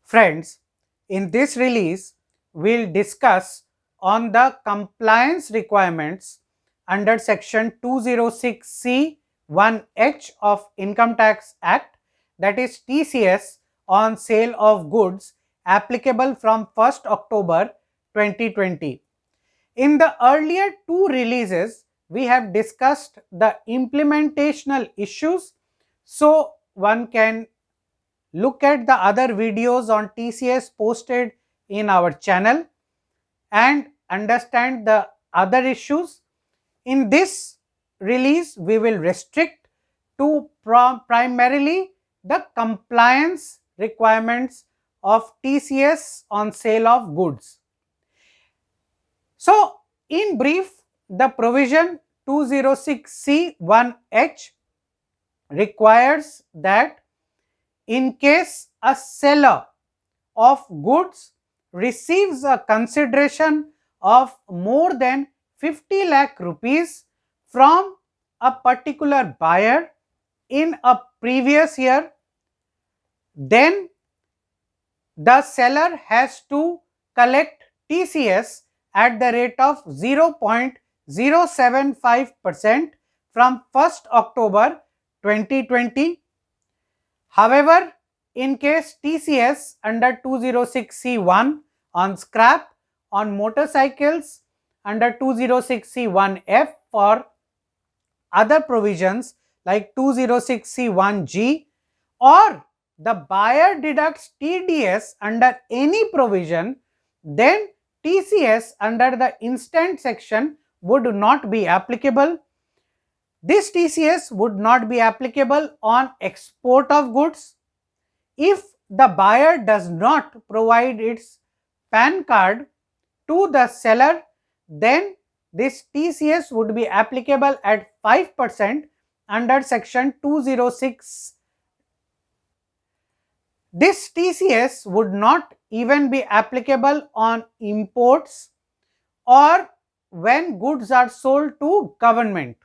Friends, in this release, we'll discuss on the compliance requirements under section 206C1H of Income Tax Act, that is TCS, on sale of goods applicable from 1st October 2020. In the earlier two releases, we have discussed the implementational issues, so one can look at the other videos on TCS posted in our channel and understand the other issues. In this release, we will restrict to primarily the compliance requirements of TCS on sale of goods. So, in brief, the provision 206C1H requires that in case a seller of goods receives a consideration of more than 50 lakh rupees from a particular buyer in a previous year, then the seller has to collect TCS at the rate of 0.075% from 1st October 2020. However, in case TCS under 206C1 on scrap on motorcycles, under 206C1F for other provisions like 206C1G, or the buyer deducts TDS under any provision, then TCS under the instant section would not be applicable. This TCS would not be applicable on export of goods. If the buyer does not provide its PAN card to the seller, then this TCS would be applicable at 5% under section 206. This TCS would not even be applicable on imports or when goods are sold to government.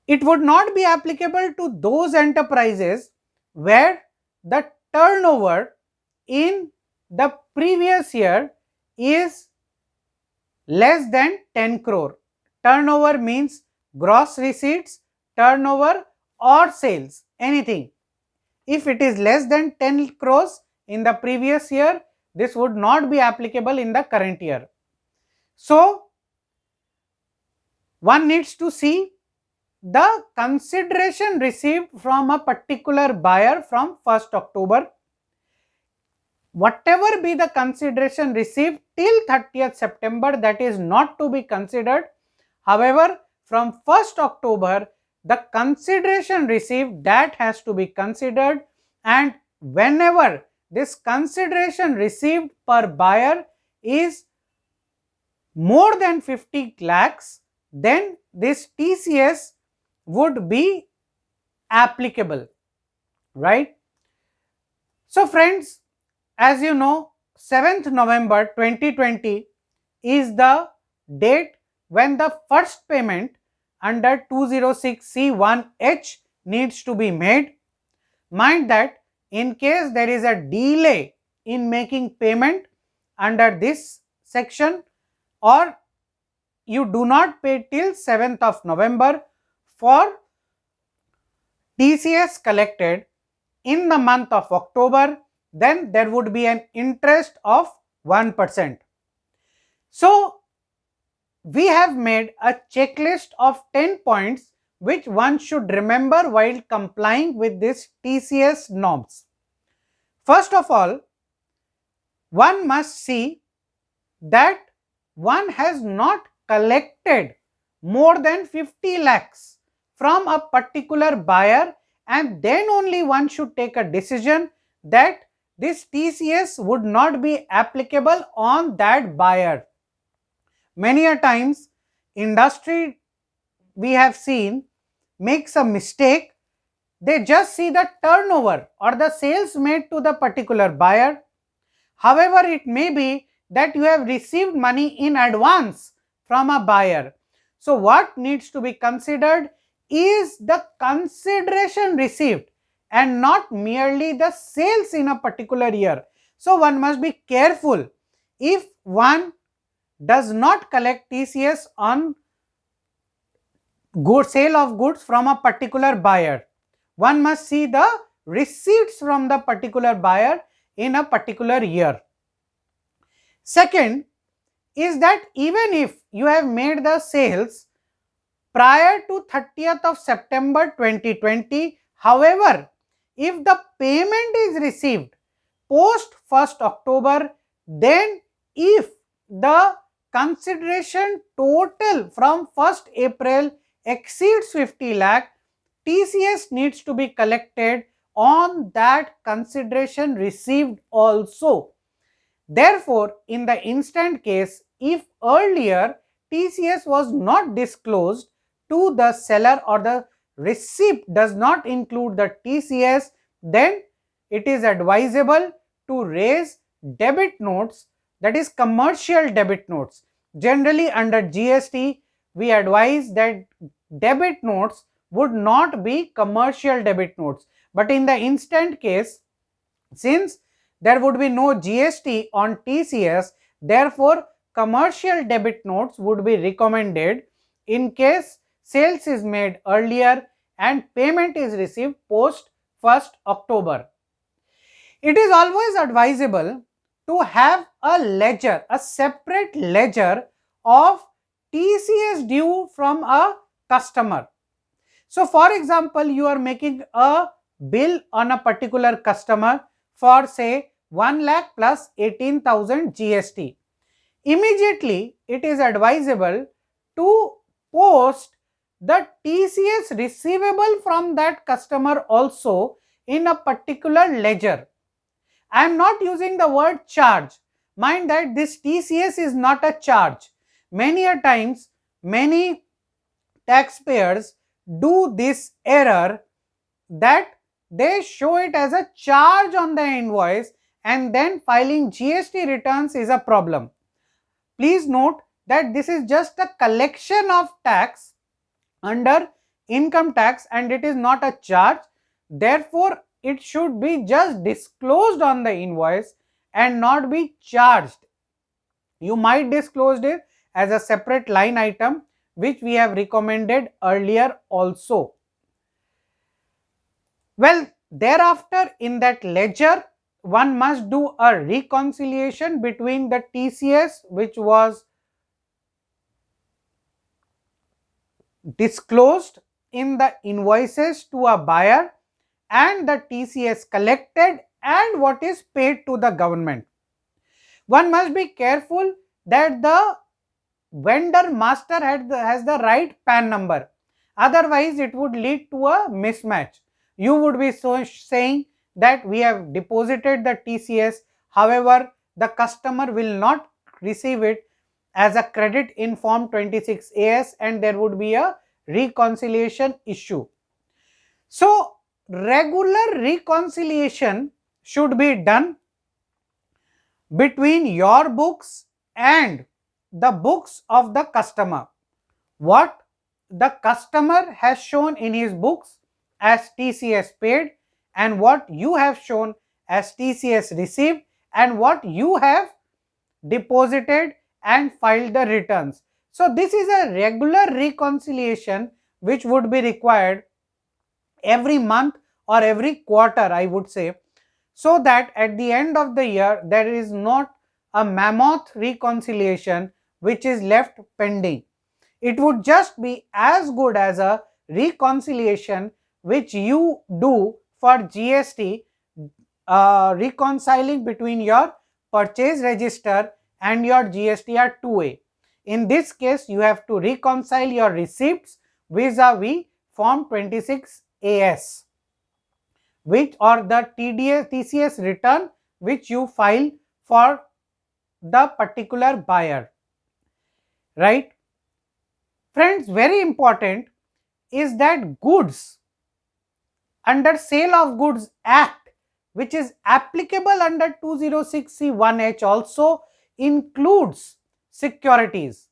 It would not be applicable to those enterprises where the turnover in the previous year is less than 10 crore. Turnover means gross receipts, turnover or sales, anything. If it is less than 10 crores in the previous year, this would not be applicable in the current year. So, one needs to see the consideration received from a particular buyer from 1st October. Whatever be the consideration received till 30th September, that is not to be considered. However, from 1st October, the consideration received, that has to be considered, and whenever this consideration received per buyer is more than 50 lakhs, then this TCS would be applicable, right? So friends, as you know, 7th November 2020 is the date when the first payment under 206C1H needs to be made. Mind that in case there is a delay in making payment under this section, or you do not pay till 7th of November for TCS collected in the month of October, then there would be an interest of 1%. So, we have made a checklist of 10 points which one should remember while complying with this TCS norms. First of all, one must see that one has not collected more than 50 lakhs from a particular buyer, and then only one should take a decision that this TCS would not be applicable on that buyer. Many a times industry, we have seen, makes a mistake. They just see the turnover or the sales made to the particular buyer. However, it may be that you have received money in advance from a buyer. So what needs to be considered is the consideration received. and not merely the sales in a particular year. So one must be careful. If one does not collect TCS on sale of goods from a particular buyer, one must see the receipts from the particular buyer in a particular year. Second is that even if you have made the sales prior to 30th of September 2020, however, if the payment is received post 1st October, then if the consideration total from 1st April exceeds 50 lakh, TCS needs to be collected on that consideration received also. Therefore, in the instant case, if earlier TCS was not disclosed to the seller or the receipt does not include the TCS, then it is advisable to raise debit notes, that is commercial debit notes. Generally under GST, we advise that debit notes would not be commercial debit notes. But in the instant case, since there would be no GST on TCS, therefore commercial debit notes would be recommended in case sales is made earlier and payment is received post 1st October. It is always advisable to have a ledger, a separate ledger of TCS due from a customer. So for example, you are making a bill on a particular customer for say 1 lakh plus 18,000 GST. Immediately it is advisable to post the TCS receivable from that customer also in a particular ledger. I am not using the word charge. Mind that this TCS is not a charge. Many a times, many taxpayers do this error that they show it as a charge on the invoice and then filing GST returns is a problem. Please note that this is just a collection of tax under income tax and it is not a charge. Therefore, it should be just disclosed on the invoice and not be charged. You might disclose it as a separate line item, which we have recommended earlier also. Well, thereafter in that ledger, one must do a reconciliation between the TCS which was disclosed in the invoices to a buyer and the TCS collected and what is paid to the government. One must be careful that the vendor master has the right PAN number. Otherwise, it would lead to a mismatch. You would be saying that we have deposited the TCS, however, the customer will not receive it as a credit in form 26AS and there would be a reconciliation issue. So, regular reconciliation should be done between your books and the books of the customer. What the customer has shown in his books as TCS paid and what you have shown as TCS received and what you have deposited and filed the returns. So this is a regular reconciliation which would be required every month or every quarter, I would say, so that at the end of the year there is not a mammoth reconciliation which is left pending. It would just be as good as a reconciliation which you do for GST, reconciling between your purchase register and your GSTR 2A. In this case, you have to reconcile your receipts vis-a-vis form 26AS, which or the TCS return which you file for the particular buyer, right? Friends, very important is that goods under Sale of Goods Act, which is applicable under 206C1H, also includes securities.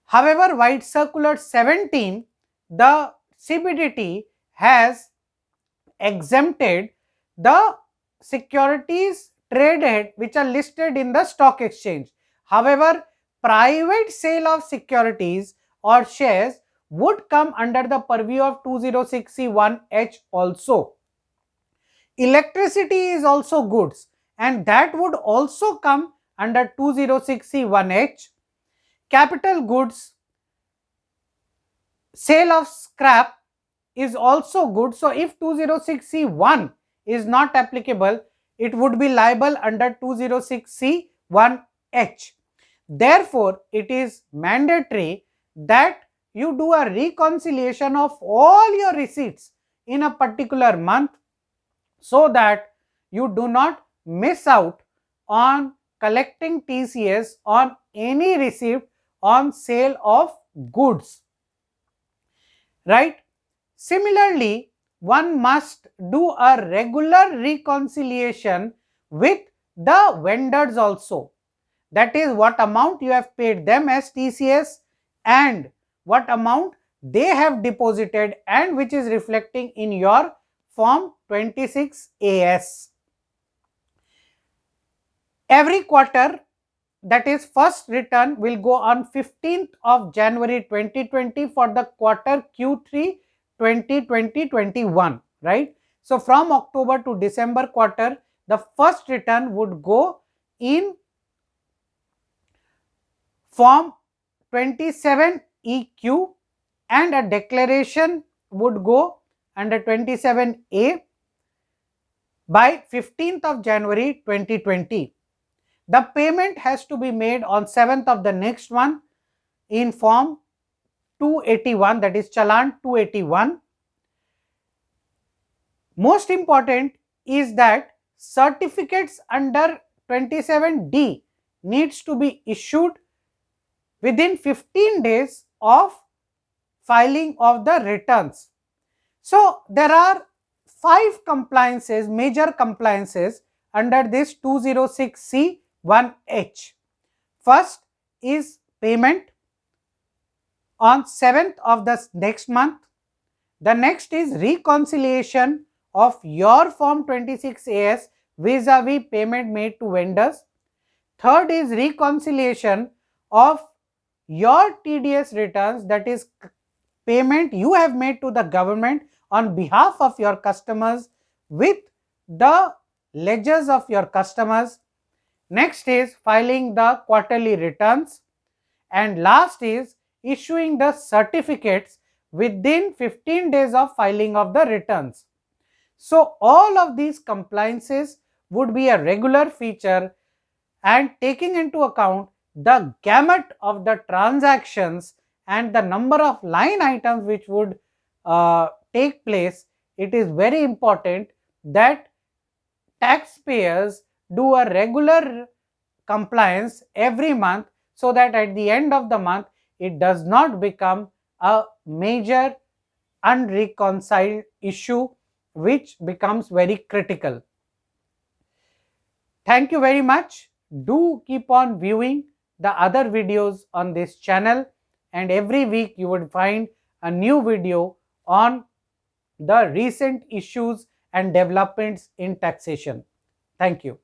However, White Circular 17, the CBDT has exempted the securities traded which are listed in the stock exchange. However, private sale of securities or shares would come under the purview of 206C1H also. Electricity is also goods, and that would also come under 206C1H. Capital goods, sale of scrap is also good. So if 206C1 is not applicable, it would be liable under 206C1H. Therefore, it is mandatory that you do a reconciliation of all your receipts in a particular month so that you do not miss out on collecting TCS on any receipt on sale of goods, right? Similarly, one must do a regular reconciliation with the vendors also. That is, what amount you have paid them as TCS and what amount they have deposited and which is reflecting in your form 26AS. Every quarter, that is first return will go on 15th of January 2020 for the quarter Q3 2020-21, right? So from October to December quarter, the first return would go in form 27EQ and a declaration would go under 27A by 15th of January 2020. The payment has to be made on 7th of the next one in form 281, that is Challan 281. Most important is that certificates under 27D needs to be issued within 15 days of filing of the returns. So there are 5 compliances, major compliances under this 206C1H. First is payment on 7th of the next month. The next is reconciliation of your form 26AS vis-a-vis payment made to vendors. Third is reconciliation of your TDS returns, that is payment you have made to the government on behalf of your customers with the ledgers of your customers. Next is filing the quarterly returns, and last is issuing the certificates within 15 days of filing of the returns. So all of these compliances would be a regular feature, and taking into account the gamut of the transactions and the number of line items which would take place, it is very important that taxpayers do a regular compliance every month so that at the end of the month it does not become a major unreconciled issue which becomes very critical. Thank you very much. Do keep on viewing the other videos on this channel, and every week you would find a new video on the recent issues and developments in taxation. Thank you.